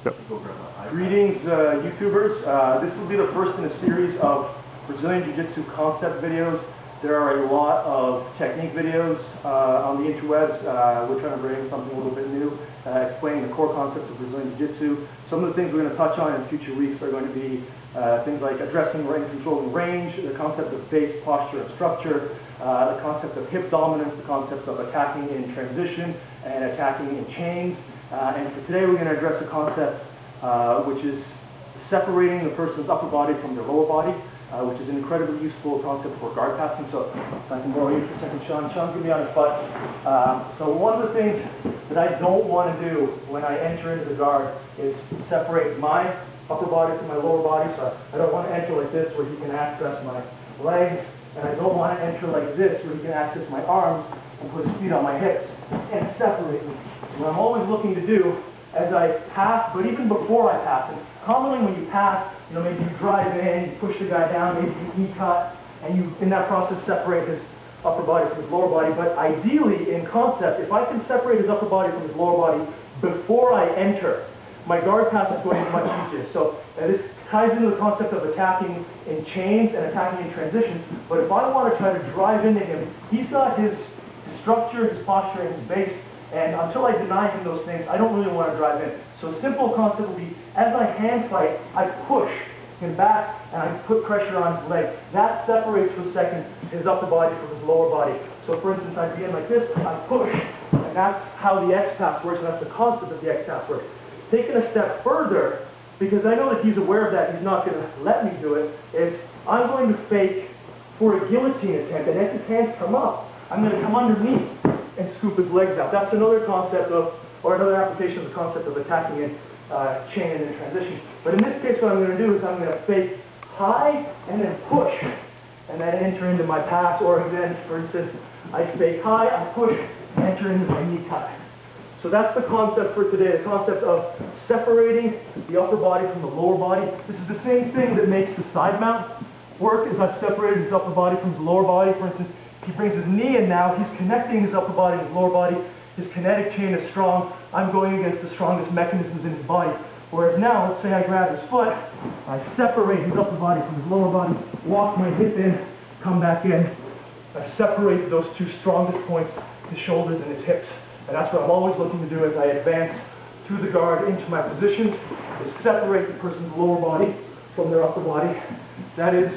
Yep. Greetings, YouTubers. This will be the first in a series of Brazilian Jiu-Jitsu concept videos. There are a lot of technique videos on the interwebs. We're trying to bring something a little bit new, explaining the core concepts of Brazilian Jiu-Jitsu. Some of the things we're going to touch on in future weeks are going to be things like addressing and controlling range, the concept of base, posture, and structure, the concept of hip dominance, the concept of attacking in transition and attacking in chains. And for today, we're going to address a concept which is separating the person's upper body from their lower body, which is an incredibly useful concept for guard passing. So if I can borrow you for a second, Sean. Sean's going to be on his butt. So one of the things that I don't want to do when I enter into the guard is separate my upper body from my lower body. So I don't want to enter like this where he can access my legs, and I don't want to enter like this where he can access my arms and put his feet on my hips and separate me. What I'm always looking to do as I pass, but even before I pass, and commonly when you pass, maybe you drive in, you push the guy down, maybe you knee cut, and you, in that process, separate his upper body from his lower body. But ideally, in concept, if I can separate his upper body from his lower body before I enter, my guard pass is going to be much easier. So this ties into the concept of attacking in chains and attacking in transition. But if I want to try to drive into him, he's got his structure, his posture, and his base. And until I deny him those things, I don't really want to drive in. So a simple concept would be, as I hand fight, I push him back and I put pressure on his leg. That separates for a second his upper body from his lower body. So for instance, I'd be in like this, I push, and that's how the X-pass works, and that's the concept of the X-pass works. Taking a step further, because I know that he's aware of that, he's not going to let me do it, is I'm going to fake for a guillotine attempt, and as his hands come up, I'm going to come underneath and scoop his legs out. That's another concept of, or another application of the concept of attacking in chain and in transition. But in this case, what I'm going to do is I'm going to fake high and then push, and then enter into my pass. Or then, for instance, I fake high, I push, enter into my knee tie. So that's the concept for today, the concept of separating the upper body from the lower body. This is the same thing that makes the side mount work, is I've separated his upper body from his lower body. For instance, he brings his knee in now, he's connecting his upper body and his lower body. His kinetic chain is strong. I'm going against the strongest mechanisms in his body. Whereas now, let's say I grab his foot, I separate his upper body from his lower body, walk my hip in, come back in. I separate those two strongest points, his shoulders and his hips. And that's what I'm always looking to do as I advance through the guard into my position, is separate the person's lower body from their upper body. That is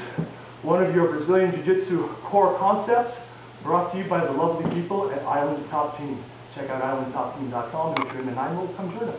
one of your Brazilian Jiu-Jitsu core concepts, brought to you by the lovely people at Island Top Team. Check out islandtopteam.com, and if you're in the 9 world, come join us.